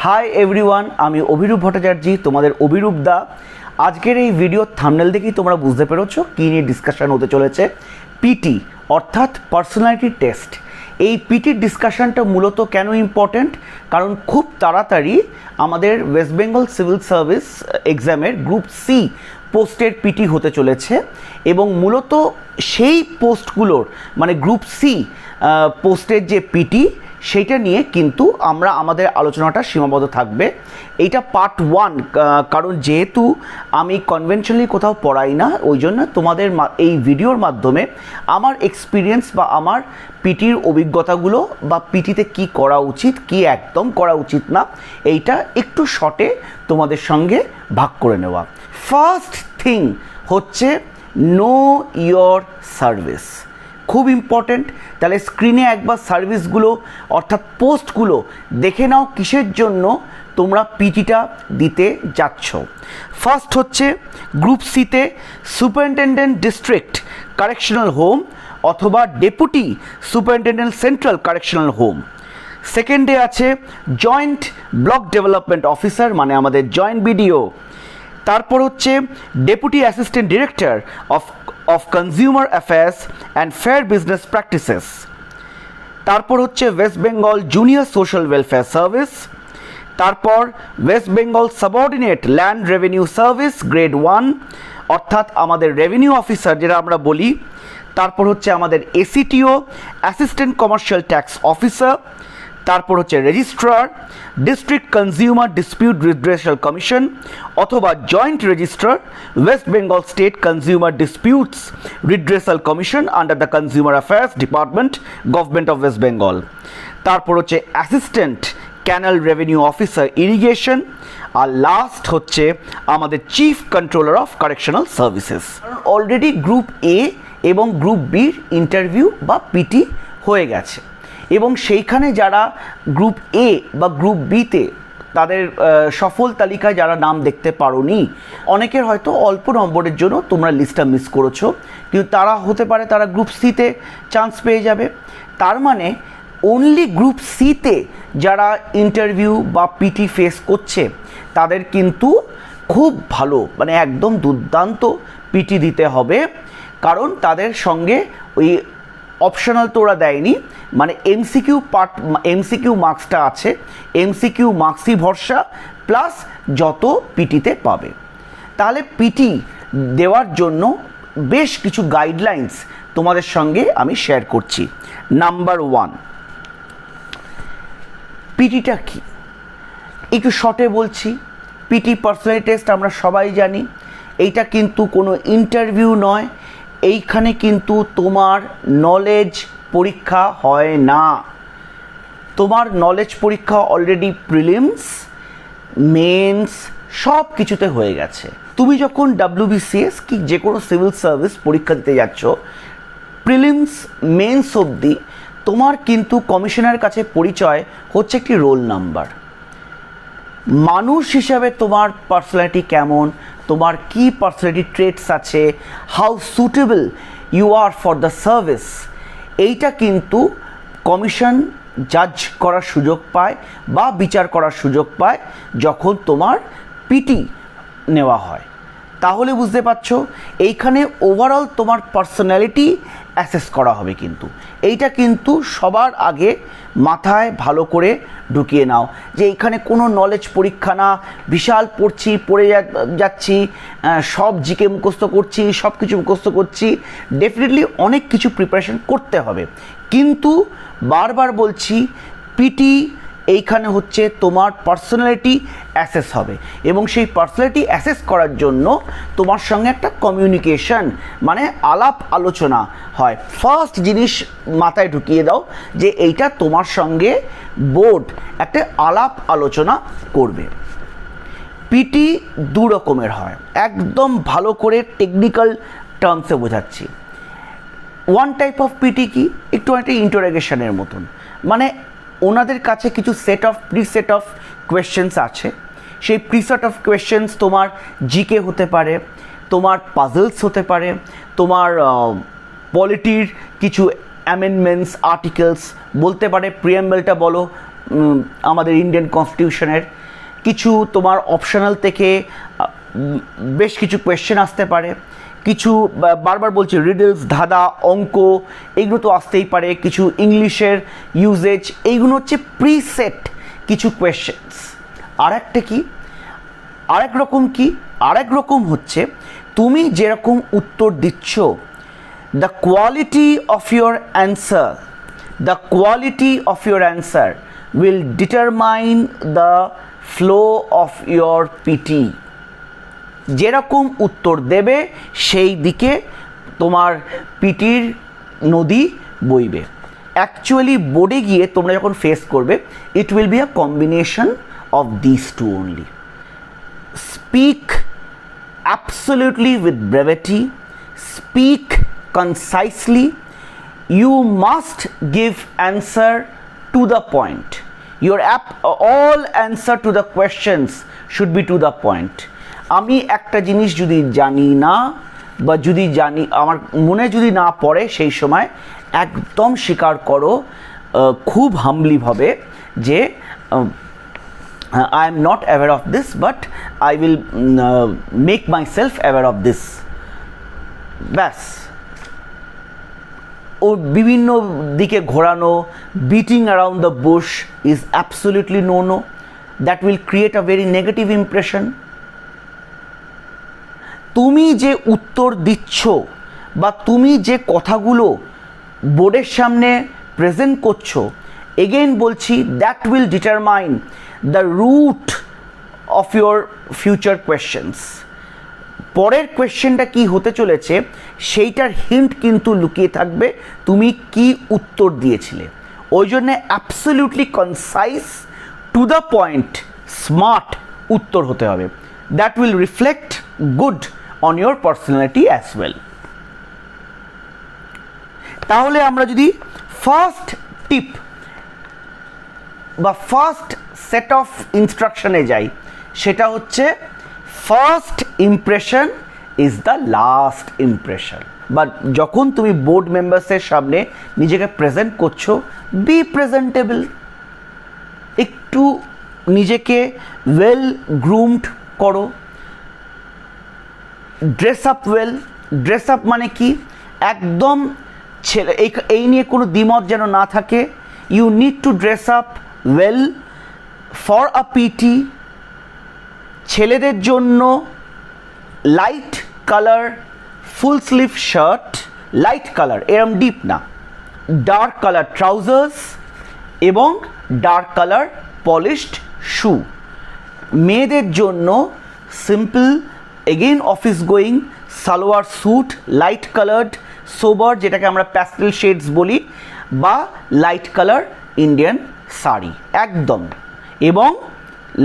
Hi everyone, আমি অভিরূপ ভট্টাচার্য, তোমাদের অভিরূপ দা। আজকের এই ভিডিও থাম্বনেল দেখেই তোমরা বুঝতে পেরেছো কী নিয়ে ডিসকাশন হতে চলেছে। পিটি অর্থাৎ পার্সোনালিটি টেস্ট। এই পিটির ডিসকাশনটা মূলত কেন ইম্পর্ট্যান্ট, কারণ খুব তাড়াতাড়ি আমাদের ওয়েস্ট বেঙ্গল সিভিল সার্ভিস এক্সামের গ্রুপ সি পোস্টের পিটি হতে চলেছে এবং মূলত সেই পোস্টগুলোর মানে গ্রুপ সি পোস্টের যে পিটি সেইটা নিয়ে কিন্তু আমরা আমাদের আলোচনাটা সীমাবদ্ধ থাকবে। এইটা পার্ট 1, কারণ যেহেতু আমি কনভেনশনালি কোথাও পড়াই না, ওই জন্য তোমাদের এই ভিডিওর মাধ্যমে আমার এক্সপিরিয়েন্স বা আমার পিটির অভিজ্ঞতাগুলো বা পিটিতে কি করা উচিত, কি একদম করা উচিত না, এইটা একটু শর্টে তোমাদের সঙ্গে ভাগ করে নেওয়া। ফার্স্ট থিং হচ্ছে নো ইয়োর সার্ভিস, খুব ইম্পর্টেন্ট। তাহলে স্ক্রিনে একবার সার্ভিসগুলো অর্থাৎ পোস্টগুলো দেখে নাও কিসের জন্য তোমরা পিটিটা দিতে যাচ্ছ। ফার্স্ট হচ্ছে গ্রুপ সিতে সুপারিনটেনডেন্ট ডিস্ট্রিক্ট কারেকশনাল হোম অথবা deputy superintendent central correctional home. সেকেন্ডে আছে জয়েন্ট ব্লক ডেভেলপমেন্ট অফিসার, মানে আমাদের জয়েন্ট বিডিও। তারপর হচ্ছে deputy assistant director of consumer affairs and fair business practices. তারপর হচ্ছে West Bengal junior social welfare service. তারপর West Bengal subordinate land revenue service grade 1 অর্থাৎ আমাদের রেভিনিউ অফিসার যেটা আমরা বলি। তারপর হচ্ছে আমাদের ACTO assistant commercial tax officer. তারপর হচ্ছে registrar district consumer dispute redressal commission অথবা joint registrar West Bengal state consumer disputes redressal commission under the consumer affairs department government of West Bengal. তারপর হচ্ছে assistant canal revenue officer irrigation. আর last হচ্ছে আমাদের chief controller of correctional services. Already group A এবং group বির interview বা PT হয়ে গেছে এবং সেইখানে যারা গ্রুপ এ বা গ্রুপ বিতে তাদের সফল তালিকায় যারা নাম দেখতে পারোনি, অনেকের হয়তো অল্প নম্বরের জন্য তোমরা লিস্টটা মিস করেছো, কিন্তু তারা হতে পারে তারা গ্রুপ সিতে চান্স পেয়ে যাবে। তার মানে অনলি গ্রুপ সিতে যারা ইন্টারভিউ বা পিটি ফেস করছে তাদের কিন্তু খুব ভালো মানে একদম দুর্দান্ত পিটি দিতে হবে, কারণ তাদের সঙ্গে ওই অপশনাল তো ওরা দেয়নি, মানে এমসিকিউ পার্ট এমসিকিউ মার্কসটা আছে, এমসিকিউ মার্কসই ভরসা প্লাস যত পিটিতে পাবে। তাহলে পিটি দেওয়ার জন্য বেশ কিছু গাইডলাইন্স তোমাদের সঙ্গে আমি শেয়ার করছি। নাম্বার 1, পিটিটা কি একটু শর্টে বলছি। পিটি পার্সোনালিটি টেস্ট আমরা সবাই জানি, এইটা কিন্তু কোনো ইন্টারভিউ নয়, এইখানে কিন্তু তোমার নলেজ পরীক্ষা হয় না। তোমার নলেজ পরীক্ষা অলরেডি প্রিলিমস মেন্স সব কিছুতে হয়ে গেছে। তুমি যখন WBCS কি যে কোনো সিভিল সার্ভিস পরীক্ষা দিতে যাচ্ছ, প্রিলিমস মেন্স অবধি তোমার কিন্তু কমিশনের কাছে পরিচয় হচ্ছে একটি রোল নাম্বার। মানুষ হিসাবে তোমার পার্সোনালিটি কেমন, তোমার কি পার্সোনালিটি ট্রেটস আছে, how suitable you are for the service, এইটা কিন্তু কমিশন জাজ করার সুযোগ পায় বা বিচার করার সুযোগ পায় যখন তোমার পিটি নেওয়া হয়। তাহলে বুঝতে পারছো এইখানে ওভারঅল তোমার পার্সোনালিটি অ্যাসেস করা হবে। কিন্তু এইটা কিন্তু সবার আগে মাথায় ভালো করে ঢুকিয়ে নাও যে এইখানে কোনো নলেজ পরীক্ষা না, বিশাল পড়ে যাচ্ছি, সব জিকে মুখস্থ করছি, সব কিছু মুখস্থ করছি। ডেফিনেটলি অনেক কিছু প্রিপারেশন করতে হবে, কিন্তু বারবার বলছি পিটি এইখানে হচ্ছে তোমার পার্সোনালিটি অ্যাসেস হবে এবং সেই পার্সোনালিটি অ্যাসেস করার জন্য তোমার সঙ্গে একটা কমিউনিকেশন মানে আলাপ আলোচনা হয়। ফার্স্ট জিনিস মাথায় ঢুকিয়ে দাও যে এইটা তোমার সঙ্গে বোর্ড একটা আলাপ আলোচনা করবে। পিটি দু রকমের হয়, একদম ভালো করে টেকনিক্যাল টার্মসে বোঝাচ্ছি। ওয়ান টাইপ অফ পিটি কি একটু একটা ইন্টারোগেশনের মতন, মানে ওনাদের কাছে কিছু প্রিসেট অফ কোয়েশ্চেন্স আছে। সেই প্রিসেট অফ কোয়েশ্চেন্স তোমার জিকে হতে পারে, তোমার পাজলস হতে পারে, তোমার পলিটির কিছু অ্যামেন্ডমেন্টস আর্টিকেলস বলতে পারে, প্রিয়াম্বলটা বলো, আমাদের ইন্ডিয়ান কনস্টিটিউশনের, কিছু তোমার অপশনাল থেকে বেশ কিছু কোয়েশ্চেন আসতে পারে, কিছু বারবার বলছি রিডলস, ধাঁধা, অঙ্ক, এগুলো তো আসতেই পারে, কিছু ইংলিশের ইউজেজ, এইগুলো হচ্ছে প্রিসেট কিছু কোয়েশ্চেন্স। আরেকটা কি, আরেক রকম হচ্ছে তুমি যেরকম উত্তর দিচ্ছ, the quality of your answer will determine the flow of your PT. যেরকম উত্তর দেবে সেই দিকে তোমার পিটির নদী বইবে। অ্যাকচুয়ালি বোর্ডে গিয়ে তোমরা যখন ফেস করবে, it will be a combination of this two only. Speak absolutely with brevity, speak concisely, you must give answer to the point. All answer to the questions should be to the point. আমি একটা জিনিস যদি জানি না বা যদি জানি আমার মনে যদি না পড়ে, সেই সময় একদম স্বীকার করো খুব হাম্বলিভাবে যে I am not aware of this, but I will make myself aware of this. ব্যাস, ও বিভিন্ন দিকে ঘোরানো, beating around the Bush is absolutely no. That will create a very negative impression. তুমি যে উত্তর দিচ্ছ বা তুমি যে কথাগুলো বোর্ডের সামনে প্রেজেন্ট করছো, এগেইন বলছি, that will determine the root of your future questions. পরের কোয়েশ্চেনটা কি হতে চলেছে সেইটার হিন্ট কিন্তু লুকিয়ে থাকবে তুমি কি উত্তর দিয়েছিলে। ওই জন্যে absolutely concise, to the point, smart উত্তর হতে হবে। That will reflect good on your personality as well. তাহলে আমরা যদি ফার্স্ট টিপ বা ফার্স্ট সেট অফ ইনস্ট্রাকশনে যাই, সেটা হচ্ছে first impression is the last impression. But যখন তুমি বোর্ড মেম্বার্সের সামনে নিজেকে প্রেজেন্ট করছো, বি প্রেজেন্টেবল, একটু নিজেকে ওয়েল গ্রুমড করো, dress up well. Dress up মানে কি, একদম ছেলে এই নিয়ে কোনো দ্বিমত যেন না থাকে। You need to dress up well for a PT. ছেলেদের জন্য light colour full sleeve shirt, light colour, এরম ডিপ না, ডার্ক কালার ট্রাউজার্স এবং ডার্ক কালার পলিশড শু। মেয়েদের জন্য simple, again office going salwar suit, light coloured sober, যেটাকে আমরা pastel shades বলি, বা লাইট কালার ইন্ডিয়ান শাড়ি একদম, এবং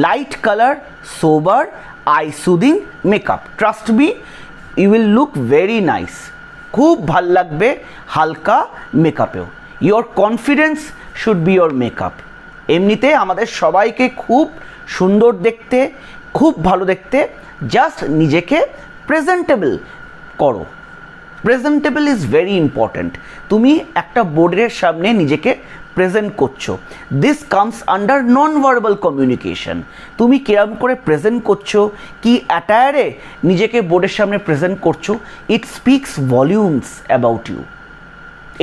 light colour sober eye soothing makeup. Trust me, you will look very nice, খুব ভাল লাগবে হালকা মেকআপেও। Your confidence should be your makeup. এমনিতে আমাদের সবাইকে খুব সুন্দর দেখতে, খুব ভালো দেখতে, জাস্ট নিজেকে প্রেজেন্টেবল করো। Presentable is very important. তুমি একটা বোর্ডের সামনে নিজেকে প্রেজেন্ট করছো, this comes under non verbal communication. তুমি কিরম করে প্রেজেন্ট করছো, কি অ্যাটায়ারে নিজেকে বোর্ডের সামনে প্রেজেন্ট করছো, ইট স্পিক্স ভলিউমস অ্যাবাউট ইউ।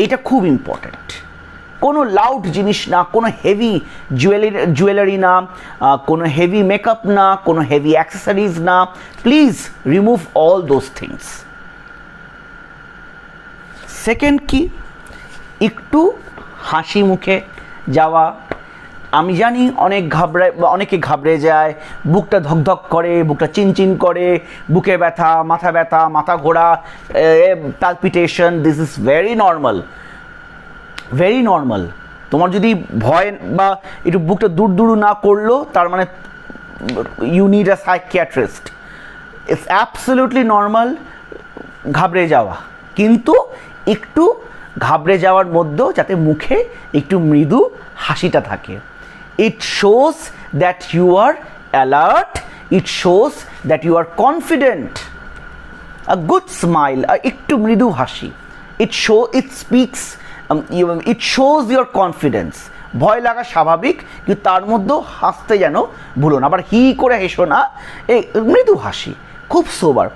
এইটা খুব ইম্পর্ট্যান্ট। কোনো লাউড জিনিস না, কোনো হেভি জুয়েলারি না, কোনো হেভি মেকআপ না, কোনো হেভি অ্যাক্সেসরিজ না। Please remove all those things. Second কি, একটু হাসি মুখে যাওয়া। আমি জানি অনেকে ঘাবড়ে যায়, বুকটা ধকধক করে, বুকটা চিনচিন করে, বুকে ব্যথা, মাথা ঘোরা, palpitation. This is very normal. তোমার যদি ভয় বা একটু বুকটা দূর না করলো, তার মানে you need a psychiatrist. It's absolutely normal ঘাবড়ে যাওয়া, কিন্তু একটু ঘাবড়ে যাওয়ার মধ্যেও যাতে মুখে একটু মৃদু হাসিটা থাকে। It shows that you are alert, it shows that you are confident. A good smile, একটু মৃদু হাসি, ইট শোজ ইয়োর কনফিডেন্স। ভয় লাগা স্বাভাবিক, কিন্তু তার মধ্যেও হাসতে যেন ভুলো না, আবার হি করে হেসো না, এই মৃদু হাসি, খুব সোবার।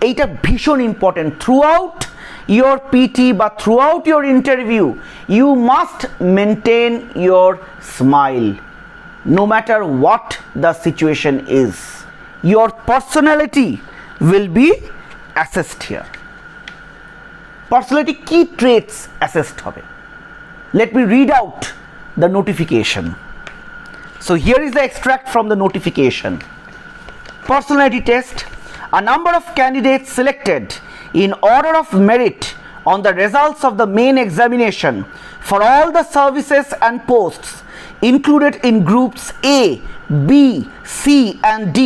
এইটা ভীষণ important. Through out your PT বা throughout your interview you must maintain your smile no matter what the situation is. Your personality will be assessed here. Personality key traits assessed hobe. Let me read out the notification. So here is the extract from the notification. Personality test. A number of candidates selected in order of merit on the results of the main examination for all the services and posts included in groups A, B, C and D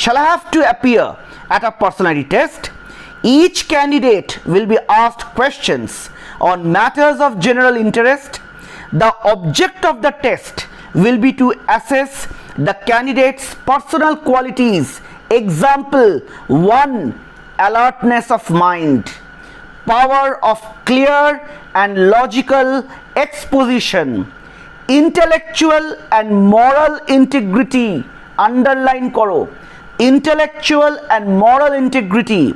shall have to appear at a personality test. Each candidate will be asked questions on matters of general interest. The object of the test will be to assess the candidate's personal qualities. Example 1, alertness of mind, power of clear and logical exposition, intellectual and moral integrity, underline koro, intellectual and moral integrity,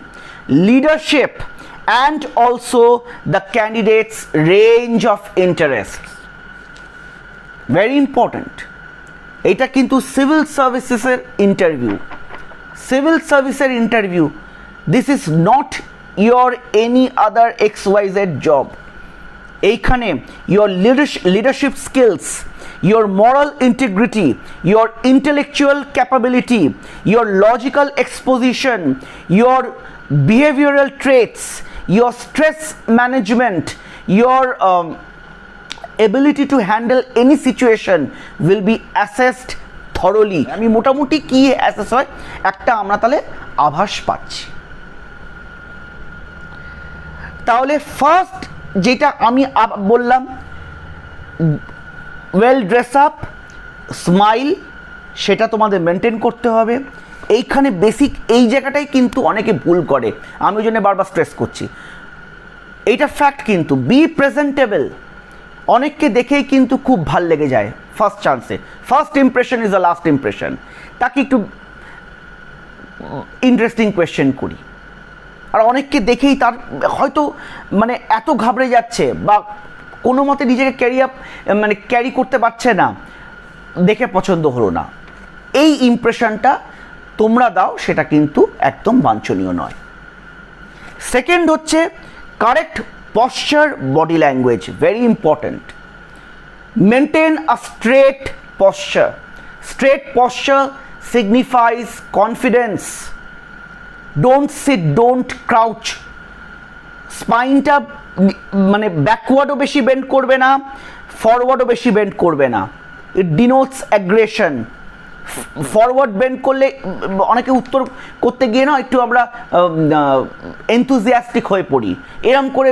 leadership and also the candidate's range of interests. Very important. এটা কিন্তু civil সার্ভিসেসের interview, civil সার্ভিসের interview. This is not your any other XYZ job. এইখানে your leadership skills, your moral integrity, your intellectual capability, your logical exposition, your behavioral traits, your stress management, your ability to handle any situation will be assessed thoroughly. আমি মোটামুটি কি assess হয় একটা আমরা তাহলে আভাস পাচ্ছি। তাহলে ফার্স্ট যেটা আমি বললাম, ওয়েল ড্রেস আপ, স্মাইল, সেটা তোমাদের মেনটেন করতে হবে। এইখানে বেসিক এই জায়গাটাই কিন্তু অনেকে ভুল করে, আমি ওই জন্য বারবার স্ট্রেস করছি। এইটা ফ্যাক্ট কিন্তু। বি প্রেজেন্টেবল, অনেককে দেখেই কিন্তু খুব ভাল লেগে যায় ফার্স্ট চান্সে। First impression is the last impression. তাকে একটু ইন্টারেস্টিং কোয়েশ্চেন করি, আর অনেককে দেখেই তার হয়তো মানে এত ঘাবড়ে যাচ্ছে বা কোনো মতে নিজেকে ক্যারি করতে পারছে না, দেখে পছন্দ হলো না, এই ইমপ্রেশনটা তোমরা দাও, সেটা কিন্তু একদম বাঞ্ছনীয় নয়। সেকেন্ড হচ্ছে correct posture, body language, very important. Maintain a straight posture. Straight posture signifies confidence. Don't sit, don't crouch. স্পাইনটা মানে ব্যাকওয়ার্ডও বেশি বেন্ড করবে না, ফরওয়ার্ডও বেশি বেন্ড করবে না। ইট ডিনোটস অ্যাগ্রেশন। ফরওয়ার্ড বেন্ড করলে অনেকে উত্তর করতে গিয়ে না একটু আমরা এনথুজিয়াস্টিক হয়ে পড়ি, এরকম করে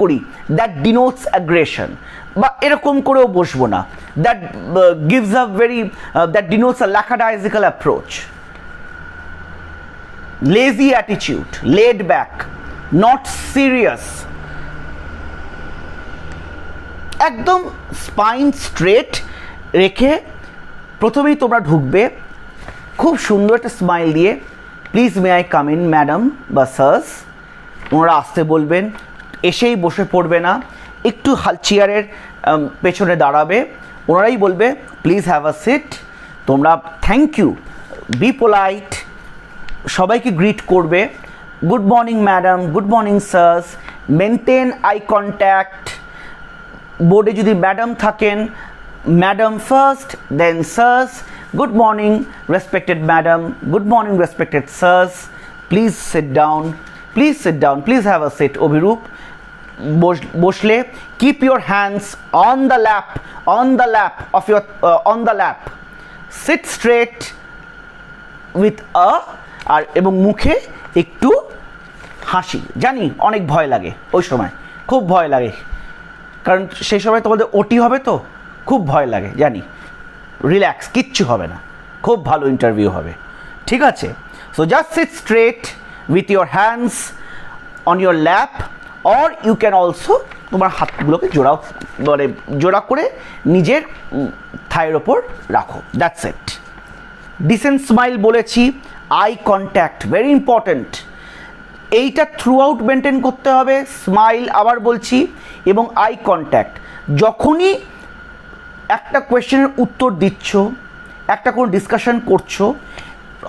করি, দ্যাট ডিনোটস অ্যাগ্রেশন। বা এরকম করেও বসবো না, that gives a very that denotes a lackadaisical approach. Lazy attitude, laid back, not serious. একদম স্পাইন স্ট্রেট রেখে প্রথমেই তোমরা ঢুকবে খুব সুন্দর একটা স্মাইল দিয়ে, please may I come in madam বা সার্স। ওনারা আসতে বলবেন, এসেই বসে পড়বে না, একটু চেয়ারের পেছনে দাঁড়াবে, ওনারাই বলবে প্লিজ হ্যাভ আ সিট। তোমরা থ্যাংক ইউ, বি পোলাইট, সবাইকে গ্রিট করবে, good morning madam, good morning SARS, maintain eye contact. বোর্ডে যদি ম্যাডাম থাকেন, Madam first, then sirs. Good morning, respected madam. Good morning, respected sirs. Please sit down. Please sit down. Please have a seat. Obhirup. Boshle. Keep your hands on the lap. On the lap of your. On the lap. Sit straight with a. আর এবং মুখে একটু হাসি। জানি অনেক ভয় লাগে ওই সময়, খুব ভয় লাগে, কারণ সেই সময় তোমাদের ওটি হবে তো, খুব ভয় লাগে জানি। রিল্যাক্স, কিচ্ছু হবে না, খুব ভালো ইন্টারভিউ হবে, ঠিক আছে? So just sit straight with your hands on your lap, or you can also তোমার হাতগুলোকে জোড়া করে নিজের থায়ের ওপর রাখো, দ্যাটস ইট। ডিসেন্ট স্মাইল বলেছি, আই কন্ট্যাক্ট ভেরি ইম্পর্ট্যান্ট, এইটা থ্রু আউট মেনটেন করতে হবে। স্মাইল আবার বলছি, এবং আই কন্ট্যাক্ট। যখনই একটা কোয়েশ্চেনের উত্তর দিচ্ছ, একটা কোনো ডিসকাশন করছো,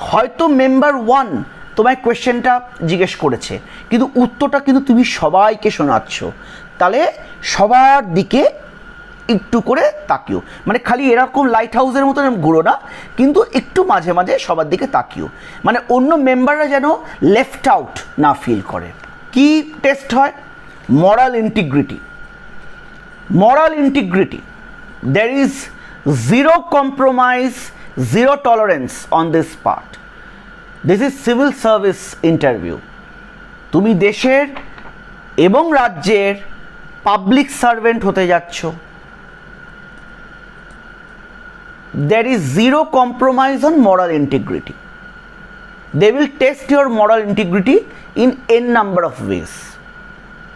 হয়তো মেম্বার 1 তোমায় কোয়েশ্চেনটা জিজ্ঞেস করেছে, কিন্তু উত্তরটা কিন্তু তুমি সবাইকে শোনাচ্ছ, তাহলে সবার দিকে একটু করে তাকিও, মানে খালি এরকম লাইট হাউসের মতন ঘুরো না, কিন্তু একটু মাঝে মাঝে সবার দিকে তাকিও, মানে অন্য মেম্বাররা যেন লেফট আউট না ফিল করে। কি টেস্ট হয়? moral integrity. Moral integrity. There is zero compromise, zero tolerance on this part. This is civil service interview. তুমি দেশের এবং রাজ্যের পাবলিক সার্ভেন্ট হতে যাচ্ছ। There is zero compromise on moral integrity. They will test your moral integrity in n number of ways,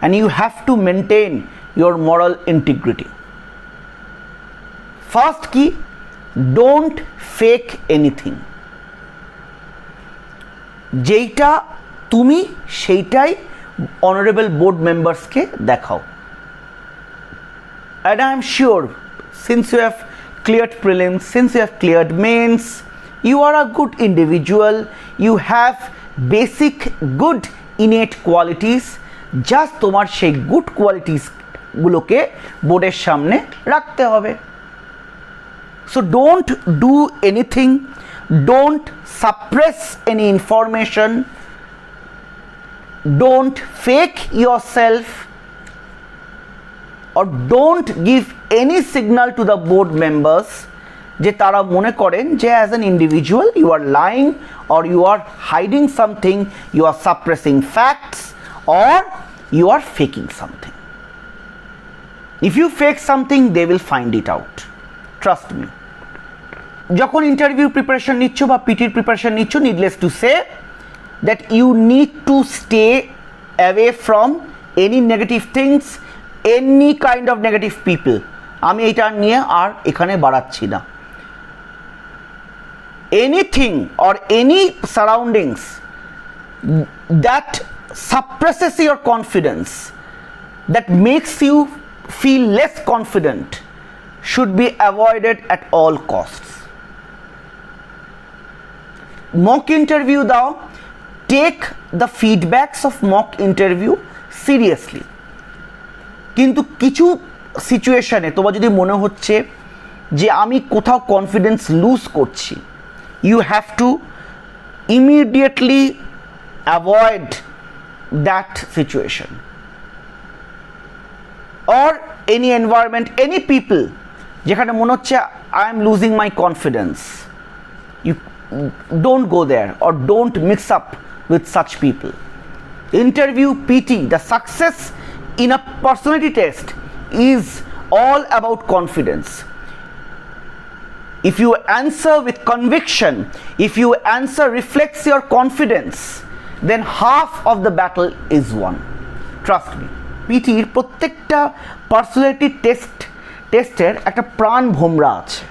and you have to maintain your moral integrity. First key, don't fake anything. যেইটা তুমি সেইটাই honorable board members কে দেখাও। And I am sure, since you have cleared prelims, since you have cleared mains, you are a good individual, you have basic good innate qualities, just তোমার সেই good qualities গুলোকে বোর্ডের সামনে রাখতে হবে। So don't do anything, don't suppress any information, don't fake yourself, or don't give any signal to the board members যে তারা মনে করেন যে as an individual you are lying or you are hiding something, you are suppressing facts or you are faking something. If you fake something, they will find it out. Trust me. যখন interview preparation নিচ্ছ বা পিটির preparation নিচ্ছ, needless to say that you need to stay away from any negative things, any kind of negative people. আমি এটা নিয়ে আর এখানে বাড়াচ্ছি না। Anything or any surroundings that suppresses your confidence, that makes you feel less confident, should be avoided at all costs. Mock interview দাও, take the feedbacks of mock interview seriously. কিন্তু কিছু সিচুয়েশনে তোমার যদি মনে হচ্ছে যে আমি কোথাও কনফিডেন্স লুজ করছি, you have to immediately avoid that situation, or any environment, any people যেখানে মনে হচ্ছে I am losing my confidence, you don't go there or don't mix up with such people. Interview PT, the success in a personality test is all about confidence. If you answer with conviction, if you answer reflects your confidence, then half of the battle is won. Trust me. পিটির প্রত্যেকটা personality টেস্টের একটা প্রাণ ভোমরা আছে,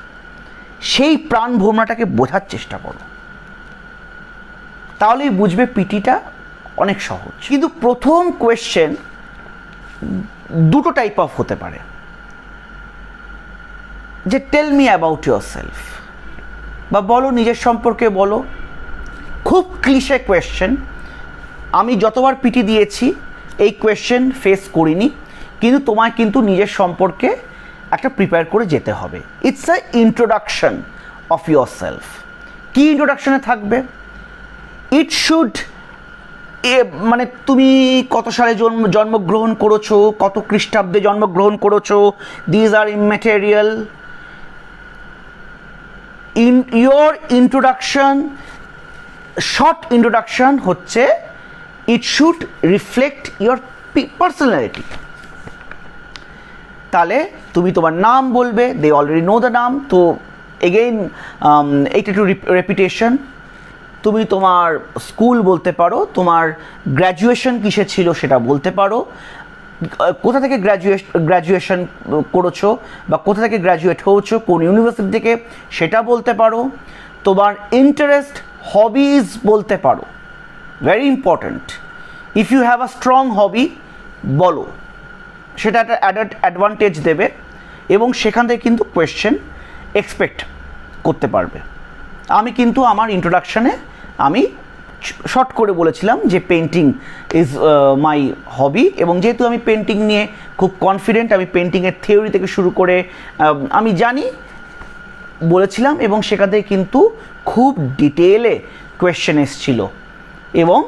সেই প্রাণ ভোমরাটাকে বোঝার চেষ্টা করো, তাহলেই বুঝবে পিটিটা অনেক সহজ। কিন্তু প্রথম কোয়েশ্চেন দুটো টাইপ অফ হতে পারে, যে tell me about yourself, বা বলো নিজের সম্পর্কে বলো। খুব ক্লিশে কোয়েশ্চেন, আমি যতবার পিটি দিয়েছি এই কোয়েশ্চেন ফেস করিনি, কিন্তু তোমায় কিন্তু নিজের সম্পর্কে একটা প্রিপেয়ার করে যেতে হবে। It's a introduction of yourself. কী ইন্ট্রোডাকশনে থাকবে? ইট শুড, মানে তুমি কত সালে জন্মগ্রহণ করেছো, কত খ্রিস্টাব্দে জন্মগ্রহণ করেছো, these are immaterial. In your introduction, short introduction হচ্ছে it should reflect your personality. তাহলে তুমি তোমার নাম বলবে, দে অলরেডি নো দ্য নাম, তো এগেইন এইটা একটু রেপিটেশন। তুমি তোমার স্কুল বলতে পারো, তোমার গ্র্যাজুয়েশন কিসে ছিল সেটা বলতে পারো, কোথা থেকে গ্র্যাজুয়েশন করেছো বা কোথা থেকে গ্র্যাজুয়েট হয়েছো, কোন ইউনিভার্সিটি থেকে সেটা বলতে পারো, তোমার ইন্টারেস্ট, হবিজ বলতে পারো, very important. If you have a strong hobby বলো, সেটা একটা অ্যাডভান্টেজ দেবে এবং সেখান থেকে কিন্তু কোয়েশ্চেন এক্সপেক্ট করতে পারবে। আমি কিন্তু আমার ইন্ট্রোডাকশানে আমি শর্ট করে বলেছিলাম যে পেন্টিং ইজ মাই হবি, এবং যেহেতু আমি পেন্টিং নিয়ে খুব কনফিডেন্ট, আমি পেন্টিংয়ের থিওরি থেকে শুরু করে আমি জানি বলেছিলাম, এবং সেখান থেকে কিন্তু খুব ডিটেলে কোয়েশ্চেন এসেছিল এবং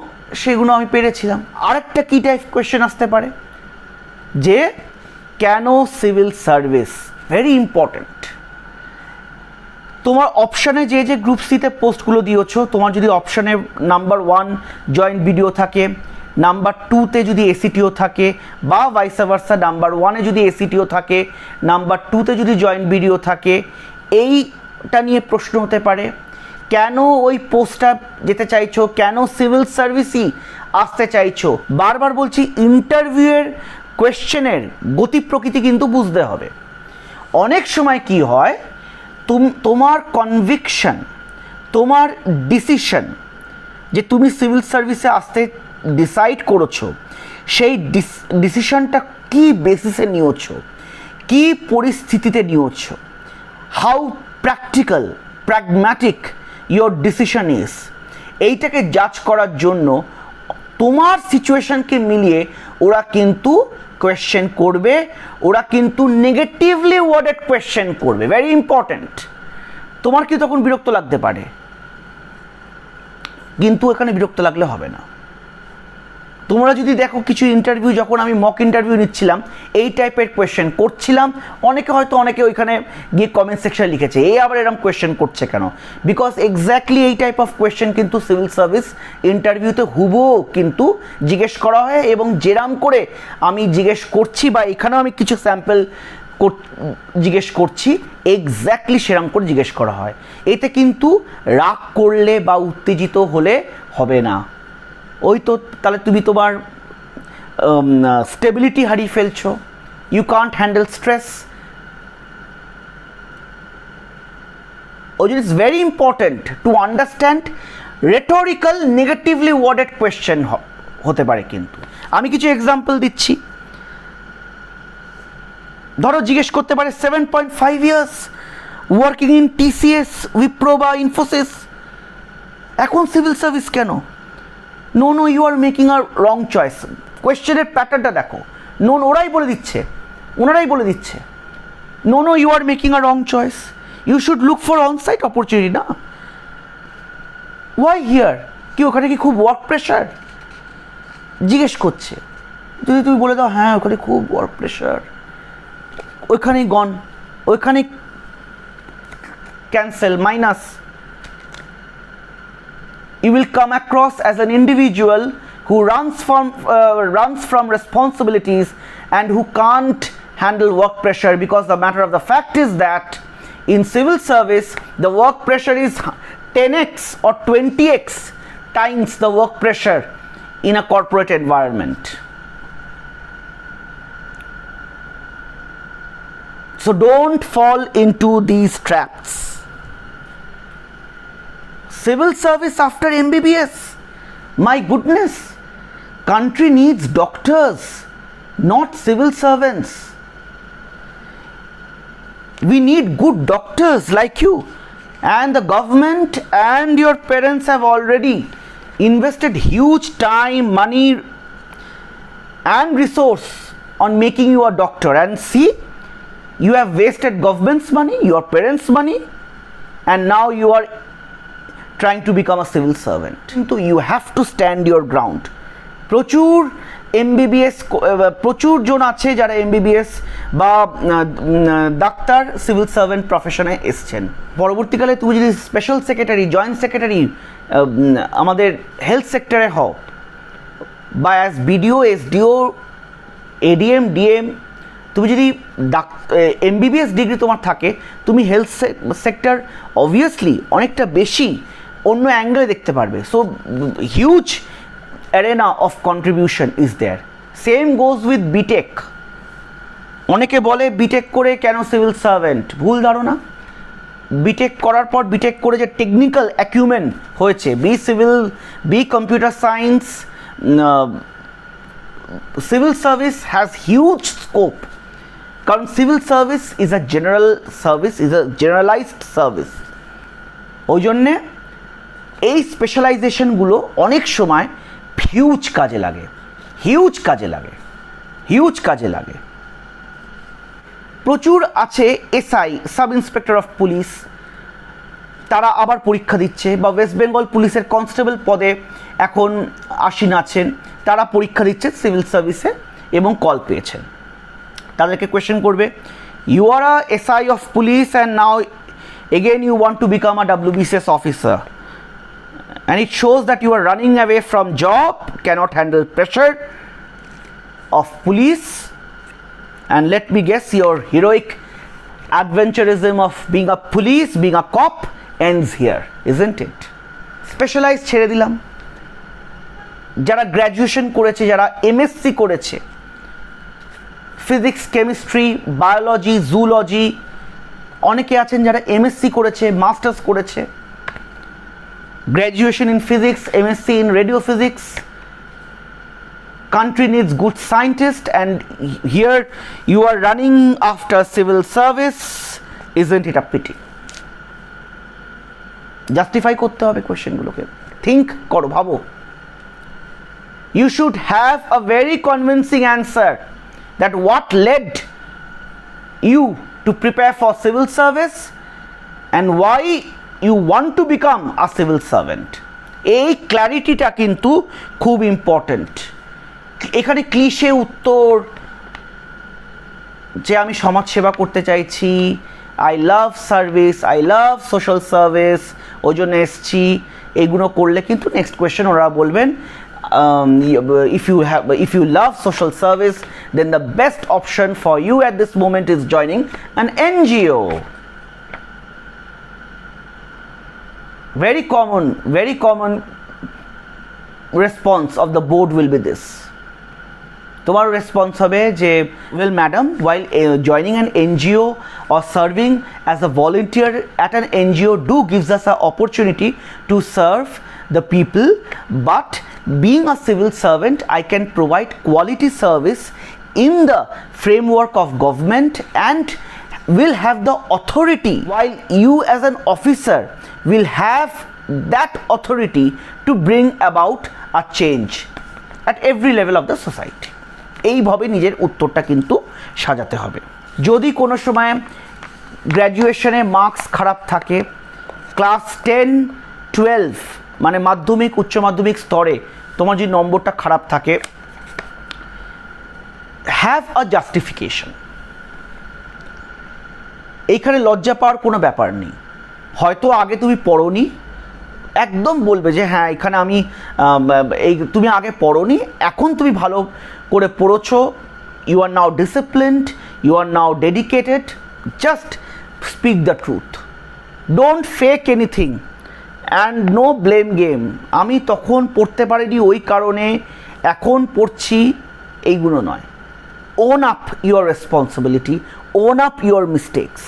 সেগুলো আমি পেরেছিলাম। আরেকটা কী টাইপ কোয়েশ্চেন আসতে পারে যে কেন সিভিল সার্ভিস, ভেরি ইম্পর্ট্যান্ট। তোমার অপশানে যে যে গ্রুপ সিতে পোস্টগুলো দিয়েছো, তোমার যদি অপশানে নাম্বার 1 জয়েন্ট বিডিও থাকে, নাম্বার 2তে যদি এসিটিও থাকে, বা ভাইস ভার্সা নাম্বার 1-এ যদি এসিটিও থাকে, নাম্বার 2তে যদি জয়েন্ট বিডিও থাকে, এইটা নিয়ে প্রশ্ন হতে পারে। কেন ওই পোস্টটা যেতে চাইছো, কেন সিভিল সার্ভিসই আসতে চাইছো। বারবার বলছি, ইন্টারভিউয়ের কোয়েশ্চেনের গতি প্রকৃতি কিন্তু বুঝতে হবে। অনেক সময় কি হয়, তোমার কনভিকশন, তোমার ডিসিশন যে তুমি সিভিল সার্ভিসে আসতে ডিসাইড করেছো, সেই ডিসিশনটা কী বেসিসে নিয়েছো, কী পরিস্থিতিতে নিয়েছো, how practical pragmatic your decision is, এইটাকে জাজ করার জন্য তোমার সিচুয়েশনকে মিলিয়ে ওরা কিন্তু কোয়েশ্চেন করবে, ওরা কিন্তু নেগেটিভলি ওয়ার্ডেড কোয়েশ্চেন করবে, ভেরি ইম্পর্ট্যান্ট। তোমার কি তখন বিরক্ত লাগতে পারে, কিন্তু এখানে বিরক্ত লাগলে হবে না। তোমরা যদি দেখো কিছু ইন্টারভিউ, যখন আমি মক ইন্টারভিউ নিচ্ছিলাম, এই টাইপের কোয়েশ্চেন করছিলাম, অনেকে ওইখানে গিয়ে কমেন্ট সেকশনে লিখেছে এই আবার এরকম কোয়েশ্চেন করছে কেন, বিকজ এক্স্যাক্টলি এই টাইপ অফ কোয়েশ্চেন কিন্তু সিভিল সার্ভিস ইন্টারভিউতে হুবহু কিন্তু জিজ্ঞেস করা হয়, এবং যেরাম করে আমি জিজ্ঞেস করছি বা এখানেও আমি কিছু স্যাম্পল জিজ্ঞেস করছি, এক্স্যাক্টলি সেরাম করে জিজ্ঞেস করা হয়। এতে কিন্তু রাগ করলে বা উত্তেজিত হলে হবে না। ওই তো তাহলে তুমি তোমার স্টেবিলিটি হারিয়ে ফেলছো, ইউ কান্ট হ্যান্ডেল স্ট্রেস। ওই জন্য it's very important to understand rhetorical negatively worded question হতে পারে। কিন্তু আমি কিছু এক্সাম্পল দিচ্ছি। ধরো জিজ্ঞেস করতে পারে 7.5 years working in TCS, Wipro বা ইনফোসিস, এখন সিভিল সার্ভিস কেন? No, you are making a wrong choice. কোয়েশ্চেনের প্যাটার্নটা দেখো, ওনারাই বলে দিচ্ছে no, you are making a wrong choice, you should look for onsite opportunity. না, ওয়াই হিয়ার, কি ওখানে কি খুব ওয়ার্ক প্রেশার জিজ্ঞেস করছে। যদি তুমি বলে দাও হ্যাঁ ওখানে খুব ওয়ার্ক প্রেশার, ওইখানেই গন, ওইখানে cancel, minus, you will come across as an individual who runs from responsibilities and who can't handle work pressure, because the matter of the fact is that in civil service the work pressure is 10x or 20x times the work pressure in a corporate environment. So don't fall into these traps. Civil service after MBBS, my goodness, country needs doctors, not civil servants. We need good doctors like you, and the government and your parents have already invested huge time, money and resource on making you a doctor, and see, you have wasted government's money, your parents' money, and now you are trying to become a civil servant. So you have to stand your ground. প্রচুর MBBS, প্রচুর জন আছে যারা MBBS বা doctor civil servant প্রফেশনে এসছেন। পরবর্তীকালে তুমি যদি স্পেশাল সেক্রেটারি, জয়েন্ট সেক্রেটারি আমাদের হেলথ সেক্টরে হও, বা as BDO, SDO, ADM, DM, তুমি যদি MBBS ডিগ্রি তোমার থাকে, তুমি হেলথ সেক্টর অবভিয়াসলি অনেকটা বেশি অন্য অ্যাঙ্গেলে দেখতে পারবে। So huge arena of contribution is there. Same goes with BTech. অনেকে বলে বিটেক করে কেন সিভিল সার্ভেন্ট, ভুল ধারণা। বিটেক করার পর বিটেক করে যে টেকনিক্যাল অ্যাকিউমেন্ট হয়েছে, B civil, B computer science, civil service has huge scope, কারণ civil service is a general service, is a generalised service. ওই জন্যে এই স্পেশালাইজেশনগুলো অনেক সময় হিউজ কাজে লাগে, হিউজ কাজে লাগে, হিউজ কাজে লাগে। প্রচুর আছে SI, sub inspector of police, তারা আবার পরীক্ষা দিচ্ছে, বা ওয়েস্ট বেঙ্গল পুলিশের কনস্টেবল পদে এখন আসীন আছেন, তারা পরীক্ষা দিচ্ছে সিভিল সার্ভিসে এবং কল পেয়েছেন। তাদেরকে কোয়েশ্চেন করবে, you are a SI of police and now again you want to become a WBCS officer and it shows that you are running away from job, cannot handle pressure of police, and let me guess, your heroic adventurism of being a police, being a cop ends here, isn't it? Specialize ছেড়ে দিলাম। যারা graduation করেছে, যারা MSc করেছে, physics, chemistry, biology, zoology, অনেকে আছেন যারা MSc করেছে, মাস্টার্স করেছে, graduation in physics, MSc in radio physics. Country needs good scientists, and here you are running after civil service. Isn't it a pity? Justify করতে হবে কোয়েশ্চেনগুলোকে, think করো, ভাবো। You should have a very convincing answer that what led you to prepare for civil service and why you want to become a civil servant. এই ক্ল্যারিটিটা কিন্তু খুব important. এখানে cliche উত্তর যে আমি সমাজ সেবা করতে চাইছি, I love service, I love social service, ওই জন্য এসছি, এইগুলো করলে কিন্তু নেক্সট কোয়েশ্চেন ওরা বলবেন, if you love social service, then the best option for you at this moment is joining an NGO. Very common response of the board will be this. তোমার response হবে যে, well madam, while joining an NGO or serving as a volunteer at an NGO gives us an opportunity to serve the people, but being a civil servant I can provide quality service in the framework of government and will have the authority, while you as an officer will have that authority to bring about a change at every level of the society. এইভাবে নিজের উত্তরটা কিন্তু সাজাতে হবে। যদি কোনো সময় গ্র্যাজুয়েশনে marks খারাপ থাকে, ক্লাস 10, 12 মানে মাধ্যমিক, উচ্চ মাধ্যমিক স্তরে তোমার যদি নম্বরটা খারাপ থাকে, হ্যাভ আ জাস্টিফিকেশন। এইখানে লজ্জা পাওয়ার কোনো ব্যাপার নেই। হয়তো আগে তুমি পড়োনি, একদম বলবে যে হ্যাঁ এখানে আমি তুমি আগে পড়োনি, এখন তুমি ভালো করে পড়েছো, you are now disciplined, you are now dedicated, just speak the truth, don't fake anything and no blame game. আমি তখন পড়তে পারিনি ওই কারণে এখন পড়ছি, এইগুলো নয়। Own up your responsibility, own up your mistakes.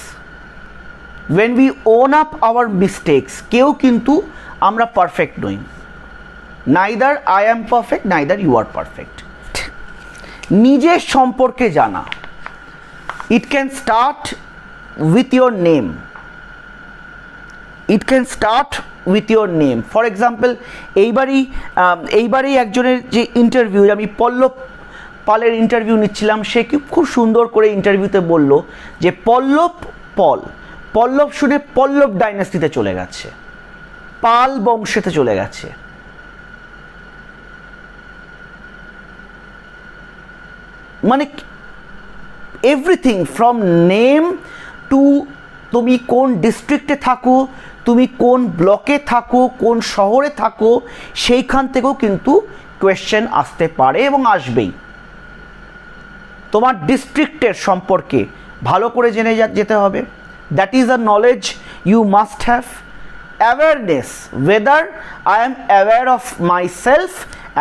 when we own up our mistakes, কেউ কিন্তু আমরা পারফেক্ট নই, neither I am perfect, neither you are perfect. নিজের সম্পর্কে জানা, it can start with your name, it can start with your name. For example, এইবারই একজনের যে ইন্টারভিউ, আমি পল্লব পালের ইন্টারভিউ নিচ্ছিলাম, সে খুব সুন্দর করে ইন্টারভিউতে বলল যে পল্লব শুনে পল্লব ডাইনাস্টিতে চলে গেছে, পাল বংশেতে চলে গেছে। মানে এভরিথিং ফ্রম নেম টু তুমি কোন ডিস্ট্রিক্টে থাকো, তুমি কোন ব্লকে থাকো, কোন শহরে থাকো, সেইখান থেকেও কিন্তু কোয়েশ্চেন আসতে পারে এবং আসবেই। তোমার ডিস্ট্রিক্টের সম্পর্কে ভালো করে জেনে যেতে হবে। That is a knowledge you must have. Awareness, whether I am aware of myself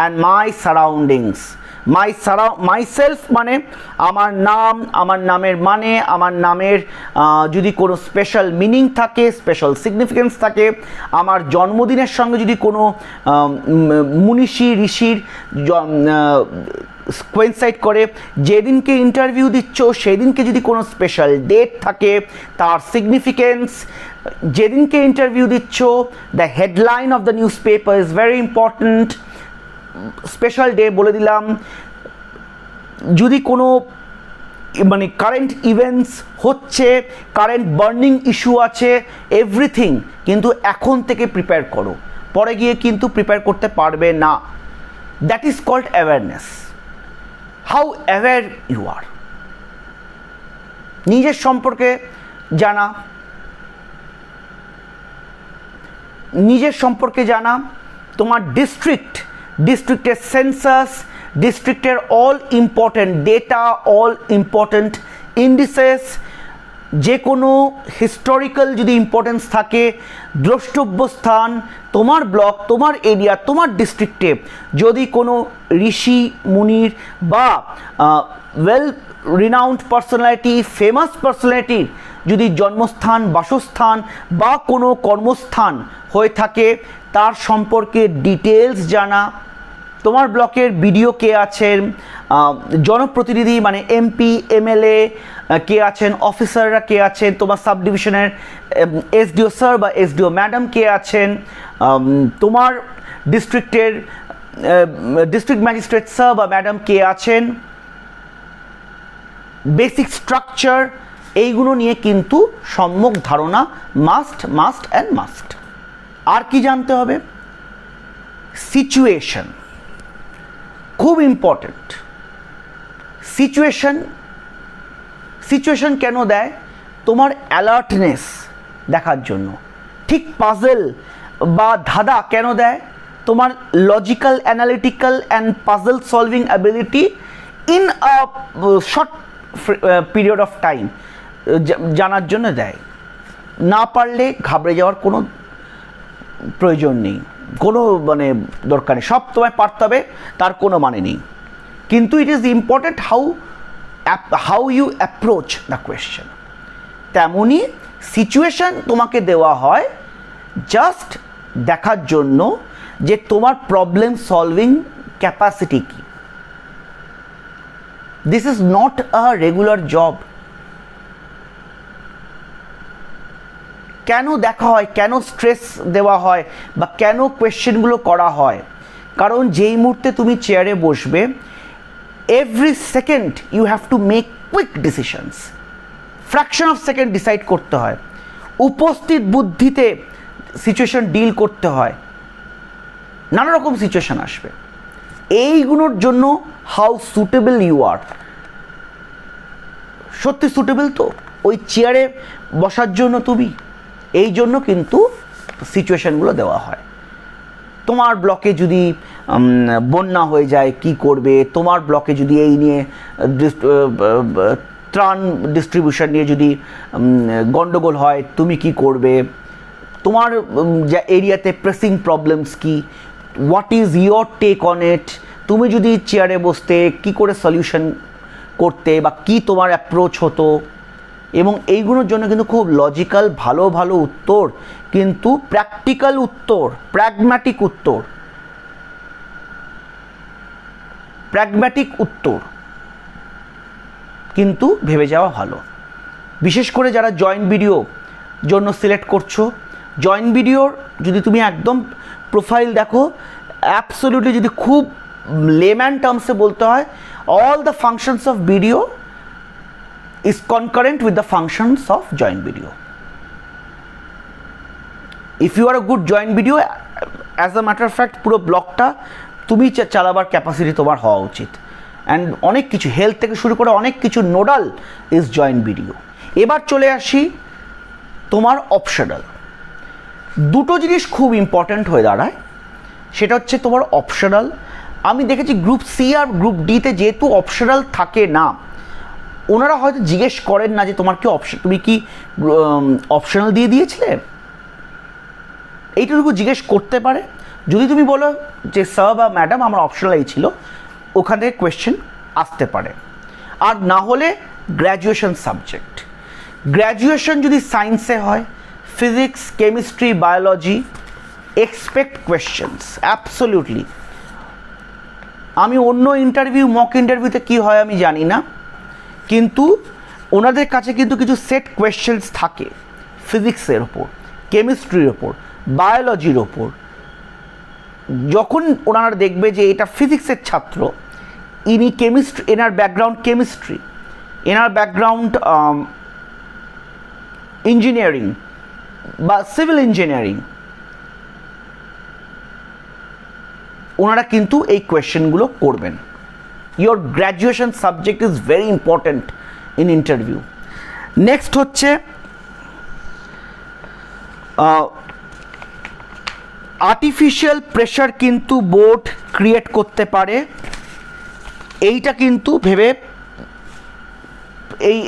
and my surroundings, myself মানে আমার নাম, আমার নামের মানে, আমার নামের যদি কোনো স্পেশাল মিনিং থাকে, স্পেশাল সিগনিফিকেন্স থাকে, আমার জন্মদিনের সঙ্গে যদি কোনো মনীষী ঋষির কোয়েনসাইড করে, যেদিনকে ইন্টারভিউ দিচ্ছ সেদিনকে যদি কোনো স্পেশাল ডেট থাকে তার সিগনিফিকেন্স, যেদিনকে ইন্টারভিউ দিচ্ছ the headline of the news paper is very important, special day বলে দিলাম, যদি কোনো মানে কারেন্ট ইভেন্টস হচ্ছে, কারেন্ট বার্নিং ইস্যু আছে, এভরিথিং কিন্তু এখন থেকে প্রিপেয়ার করো, পরে গিয়ে কিন্তু প্রিপেয়ার করতে পারবে না। That is called awareness, how aware you are. নিজের সম্পর্কে জানা, তোমার ডিস্ট্রিক্টের সেন্সাস, ডিস্ট্রিক্টের all important data, all important indices, যে কোনো হিস্টোরিক্যাল যদি ইম্পর্টেন্স থাকে, দ্রষ্টব্য স্থান, তোমার ব্লক, তোমার এরিয়া, তোমার ডিস্ট্রিক্টে যদি কোনো ঋষি মুনির বা ওয়েল রিনাউন্ড পার্সোনালিটি, ফেমাস পার্সোনালিটির যদি জন্মস্থান, বাসস্থান বা কোনো কর্মস্থান হয়ে থাকে তার সম্পর্কে ডিটেলস জানা, তোমার ব্লকের বিডিও কে আছেন, জনপ্রতিনিধি মানে এমপি এমএলএ কে আছেন, অফিসাররা কে আছেন, তোমার সাব ডিভিশনের এসডিও স্যার বা এসডিও ম্যাডাম কে আছেন, তোমার ডিস্ট্রিক্টের ডিস্ট্রিক্ট ম্যাজিস্ট্রেট স্যার বা ম্যাডাম কে আছেন, বেসিক স্ট্রাকচার, এইগুলো নিয়ে কিন্তু সম্যক ধারণা মাস্ট। আর কি জানতে হবে? সিচুয়েশন খুব ইম্পর্টেন্ট। সিচুয়েশন কেন দেয়? তোমার অ্যালার্টনেস দেখার জন্য। ঠিক পাজল বা ধাঁধা কেন দেয়? তোমার logical, analytical and puzzle solving ability in a short period of time জানার জন্য দেয়। না পারলে ঘাবড়ে যাওয়ার কোনো প্রয়োজন নেই, কোনো মানে দরকার নেই, সব তোমায় পারতে হবে তার কোনো মানে নেই। কিন্তু it is important how you approach the question. তেমনই সিচুয়েশন তোমাকে দেওয়া হয় জাস্ট দেখার জন্য যে তোমার প্রবলেম সলভিং ক্যাপাসিটি কী। This is not a regular job. কেন দেখা হয়, কেন স্ট্রেস দেওয়া হয় বা কেন কোয়েশ্চেনগুলো করা হয়? কারণ যেই মুহূর্তে তুমি চেয়ারে বসবে, every second you have to make quick decisions, fraction of second decide করতে হয়, উপস্থিত বুদ্ধিতে সিচুয়েশন ডিল করতে হয়, নানা রকম সিচুয়েশন আসবে। এইগুলোর জন্য হাউ সুটেবল ইউ আর, সত্যি সুটেবল তো ওই চেয়ারে বসার জন্য তুমি? এই জন্য কিন্তু সিচুয়েশনগুলো দেওয়া হয়। তোমার ব্লকে যদি বন্যা হয়ে যায় কি করবে, তোমার ব্লকে যদি এই নিয়ে ত্রাণ ডিস্ট্রিবিউশন নিয়ে যদি গন্ডগোল হয় তুমি কি করবে, তোমার যা এরিয়াতে প্রেসিং প্রবলেমস কি, what is your take on it, তুমি যদি চেয়ারে বসতে কি করে সলিউশন করতে বা কি তোমার অ্যাপ্রোচ হতো। এবং এইগুলোর জন্য কিন্তু খুব লজিক্যাল ভালো ভালো উত্তর, কিন্তু প্র্যাকটিক্যাল উত্তর, প্র্যাগম্যাটিক উত্তর কিন্তু ভেবে যাওয়া ভালো। বিশেষ করে যারা জয়েন্ট ভিডিও জন্য সিলেক্ট করছো, জয়েন্ট ভিডিওর যদি তুমি একদম প্রোফাইল দেখো, অ্যাবসলিউটলি যদি খুব লেম্যান টার্মসে বলতে হয়, all the functions of video is concurrent with the functions of joint video. If you are a good joint video, as a matter of fact পুরো ব্লগটা তুমি চালাবার ক্যাপাসিটি তোমার হওয়া উচিত। অ্যান্ড অনেক কিছু হেলথ থেকে শুরু করে অনেক কিছু নোডাল ইজ জয়েন্ট ভিডিও। এবার চলে আসি তোমার অপশনাল। দুটো জিনিস খুব ইম্পর্ট্যান্ট হয়ে দাঁড়ায়, সেটা হচ্ছে তোমার অপশনাল। আমি দেখেছি গ্রুপ সি আর গ্রুপ ডিতে যেহেতু অপশনাল থাকে না, ওনারা হয়তো জিজ্ঞেস করেন না যে তোমার কি তুমি কি অপশনাল দিয়ে দিয়েছিলে, এইটুকু জিজ্ঞেস করতে পারে। যদি তুমি বলো যে স্যার বা ম্যাডাম আমার অপশনাল এই ছিল, ওখান থেকে কোয়েশ্চেন আসতে পারে। আর না হলে গ্র্যাজুয়েশন সাবজেক্ট, গ্র্যাজুয়েশন যদি সায়েন্সে হয়, physics, chemistry, biology, expect questions absolutely. আমি অন্য ইন্টারভিউ, মক ইন্টারভিউতে কী হয় আমি জানি না, কিন্তু ওনাদের কাছে কিন্তু কিছু সেট কোয়েশ্চেন্স থাকে ফিজিক্সের ওপর, কেমিস্ট্রির ওপর, বায়োলজির ওপর। যখন ওনারা দেখবে যে এটা ফিজিক্সের ছাত্র, ইনি কেমিস্ট্রি, এনার ব্যাকগ্রাউন্ড কেমিস্ট্রি, এনার ব্যাকগ্রাউন্ড ইঞ্জিনিয়ারিং বা সিভিল ইঞ্জিনিয়ারিং, ওনারা কিন্তু এই কোয়েশ্চেনগুলো করবেন। Your graduation subject is very important in interview. Next হচ্ছে আর্টিফিশিয়াল প্রেশার কিন্তু বোর্ড ক্রিয়েট করতে পারে, এইটা কিন্তু ভেবে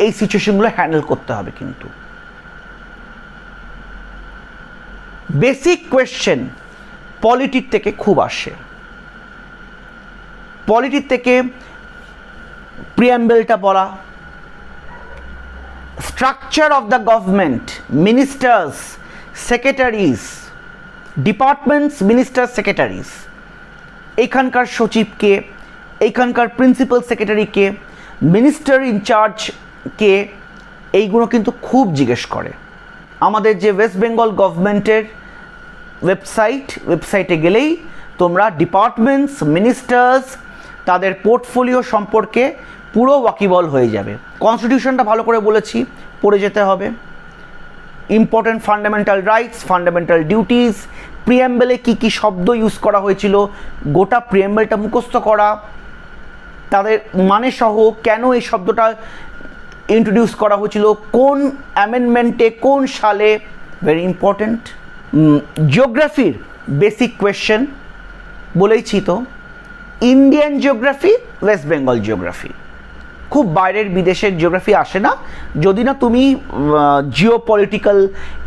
এই সিচুয়েশনগুলো হ্যান্ডেল করতে হবে। কিন্তু বেসিক কোয়েশ্চেন পলিটির থেকে খুব আসে, পলিটির থেকে প্রিঅ্যাম্বলটা বলা, structure of the government, ministers, secretaries, departments, minister, secretaries, এইখানকার সচিবকে, এইখানকার প্রিন্সিপাল সেক্রেটারিকে, মিনিস্টার ইনচার্জ কে, এইগুলো কিন্তু খুব জিজ্ঞেস করে। আমাদের যে ওয়েস্ট বেঙ্গল গভর্নমেন্টের ওয়েবসাইটে গেলেই তোমরা ডিপার্টমেন্টস, মিনিস্টার্স, তাদের পোর্টফোলিও সম্পর্কে পুরো ওয়াকিবল হয়ে যাবে। কনস্টিটিউশনটা ভালো করে বলেছি, পড়ে যেতে হবে। Important fundamental rights, fundamental duties, প্রিঅ্যাম্বলে কী কী শব্দ ইউজ করা হয়েছিল, গোটা প্রিঅ্যাম্বলটা মুখস্থ করা, তাদের মানে সহ কেন এই শব্দটা ইন্ট্রোডিউস করা হয়েছিল, কোন অ্যামেন্ডমেন্টে, কোন সালে, ভেরি ইম্পর্ট্যান্ট। জিওগ্রাফির বেসিক কোয়েশ্চেন বলেইছি তো, Indian geography, West Bengal geography, খুব বাইরের বিদেশের জিওগ্রাফি আসে না, যদি না তুমি জিও পলিটিক্যাল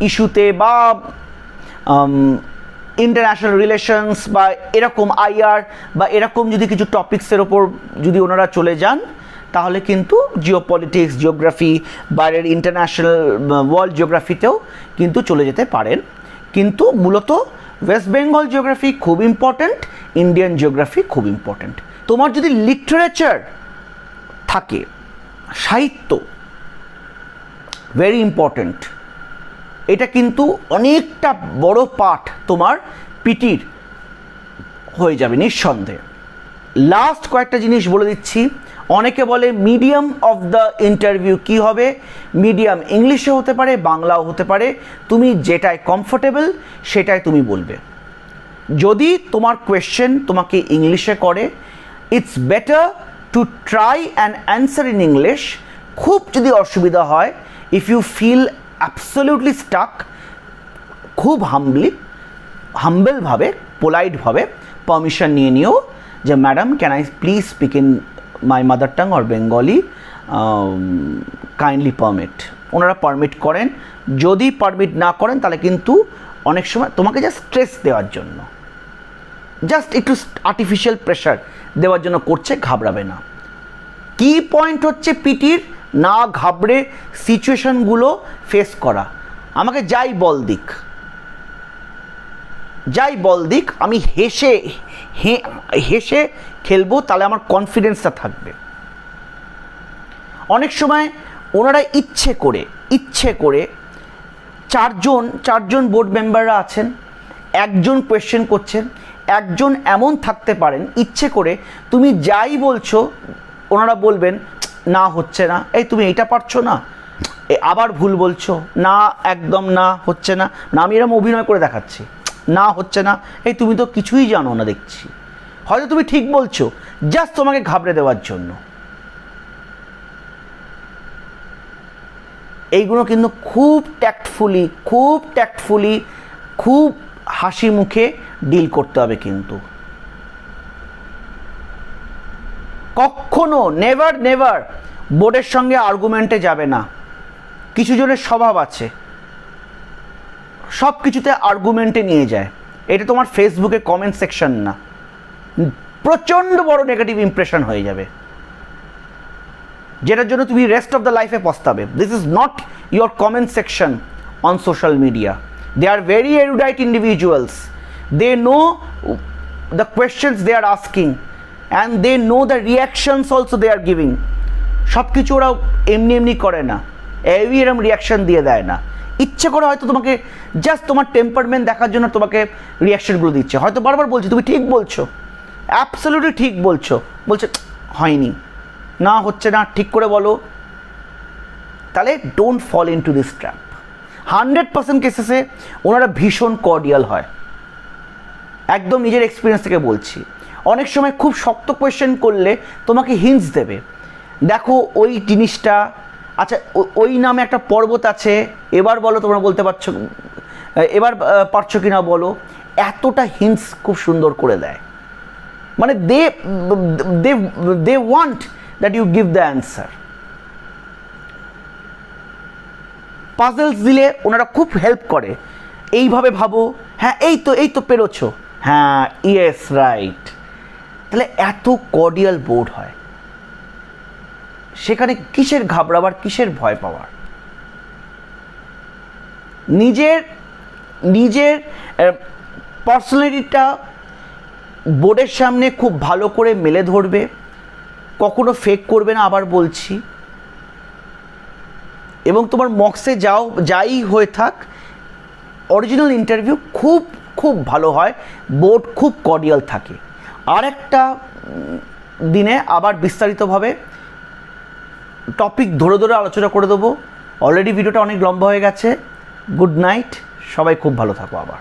ইস্যুতে বা ইন্টারন্যাশনাল রিলেশনস বা এরকম আইআর বা এরকম যদি কিছু টপিক্সের ওপর যদি ওনারা চলে যান, তাহলে কিন্তু জিও পলিটিক্স, জিওগ্রাফি, বাইরের ইন্টারন্যাশনাল ওয়ার্ল্ড জিওগ্রাফিতেও কিন্তু চলে যেতে পারেন। কিন্তু মূলত ওয়েস্ট বেঙ্গল জিওগ্রাফি খুব ইম্পর্ট্যান্ট, ইন্ডিয়ান জিওগ্রাফি খুব ইম্পর্ট্যান্ট। তোমার যদি লিটারেচার থাকে, সাহিত্য, ভেরি ইম্পর্ট্যান্ট, এটা কিন্তু অনেকটা বড় পার্ট তোমার পিটির হয়ে যাবে নিঃসন্দেহে। লাস্ট কয়েকটা জিনিস বলে দিচ্ছি। অনেকে বলে মিডিয়াম অফ দ্য ইন্টারভিউ কী হবে, মিডিয়াম ইংলিশে হতে পারে, বাংলাও হতে পারে, তুমি যেটাই কমফোর্টেবল সেটাই তুমি বলবে। যদি তোমার কোয়েশ্চেন তোমাকে ইংলিশে করে, it's better to try and answer in English. খুব যদি অসুবিধা হয়, if you feel absolutely stuck, খুব হাম্বলভাবে, পোলাইটভাবে পারমিশন নিয়ে নিও যে madam can I please speak in my mother tongue or Bengali, kindly permit. ওনারা পারমিট করেন। যদি পারমিট না করেন তাহলে কিন্তু অনেক সময় তোমাকে জাস্ট স্ট্রেস দেওয়ার জন্য, জাস্ট একটু আর্টিফিশিয়াল প্রেশার দেওয়ার জন্য করছে, ঘাবড়াবে না। কি পয়েন্ট হচ্ছে পিটির, না ঘাবড়ে সিচুয়েশনগুলো ফেস করা। আমাকে যাই বল দিক, আমি হেসে খেলবো, তাহলে আমার কনফিডেন্সটা থাকবে। অনেক সময় ওনারা ইচ্ছে করে চারজন বোর্ড মেম্বাররা আছেন, একজন কোয়েশ্চেন করছেন, একজন এমন থাকতে পারেন ইচ্ছে করে তুমি যাই বলছো ওনারা বলবেন না হচ্ছে না, এই তুমি এইটা পারছো না, আবার ভুল বলছো, না একদম না হচ্ছে না, না আমি এরকম অভিনয় করে দেখাচ্ছি, না হচ্ছে না, এই তুমি তো কিছুই জানো না দেখছি, হয়তো তুমি ঠিক বলছো, জাস্ট তোমাকে ঘাবড়ে দেওয়ার জন্য। এইগুলো কিন্তু খুব ট্যাক্টফুলি খুব হাসি মুখে ডিল করতে হবে। কিন্তু কখনো নেভার বোর্ডের সঙ্গে আর্গুমেন্টে যাবে না। কিছু জনের স্বভাব আছে, সব কিছুতে আর্গুমেন্টে নিয়ে যায়। এটা তোমার ফেসবুকে কমেন্ট সেকশন না, প্রচণ্ড বড় নেগেটিভ ইমপ্রেশন হয়ে যাবে, যেটার জন্য তুমি রেস্ট অফ দ্য লাইফে পস্তাবে। This is not your comment section on social media. They are very erudite individuals, they know the questions they are asking and they know the reactions also they are giving. সব কিছু ওরা এমনি এমনি করে না, এরম রিয়াকশন দিয়ে দেয় না, ইচ্ছে করে হয়তো তোমাকে জাস্ট তোমার টেম্পারমেন্ট দেখার জন্য তোমাকে রিয়াকশনগুলো দিচ্ছে। হয়তো বারবার বলছে তুমি ঠিক বলছো, অ্যাবসলিউটলি ঠিক বলছো, বলছে হয়নি, না হচ্ছে না, ঠিক করে বলো। তাহলে don't fall into this trap. 100% কেসেসে ওনারা ভীষণ কর্ডিয়াল হয়, একদম নিজের এক্সপিরিয়েন্স থেকে বলছি। অনেক সময় খুব শক্ত কোয়েশ্চেন করলে তোমাকে হিন্টস দেবে, দেখো ওই জিনিসটা, আচ্ছা ওই নামে একটা পর্বত আছে, এবার বলো তোমরা বলতে পারছো, এবার পারছো কি না বলো। এতটা হিন্টস খুব সুন্দর করে দেয়, মানে they want that you give the answer. Puzzles দিলে ওনারা খুব হেল্প করে, এইভাবে ভাবো, হ্যাঁ এই তো পেরোছো, হ্যাঁ ইয়েস রাইট। তাহলে এত কর্ডিয়াল বোর্ড হয়, সেখানে কিসের ঘাবড়াবার, কিসের ভয় পাওয়ার। নিজের পার্সোনালিটিটা বোর্ডের সামনে খুব ভালো করে মেলে ধরবে, কখনো ফেক করবে না, আবার বলছি। এবং তোমার মক্সে যাই হয়ে থাক, অরিজিনাল ইন্টারভিউ খুব ভালো হয়, বোর্ড খুব কর্ডিয়াল থাকে। আর একটা দিনে আবার বিস্তারিতভাবে টপিক ধরে আলোচনা করে দেবো। অলরেডি ভিডিওটা অনেক লম্বা হয়ে গেছে। গুড নাইট, সবাই খুব ভালো থাকো আবার।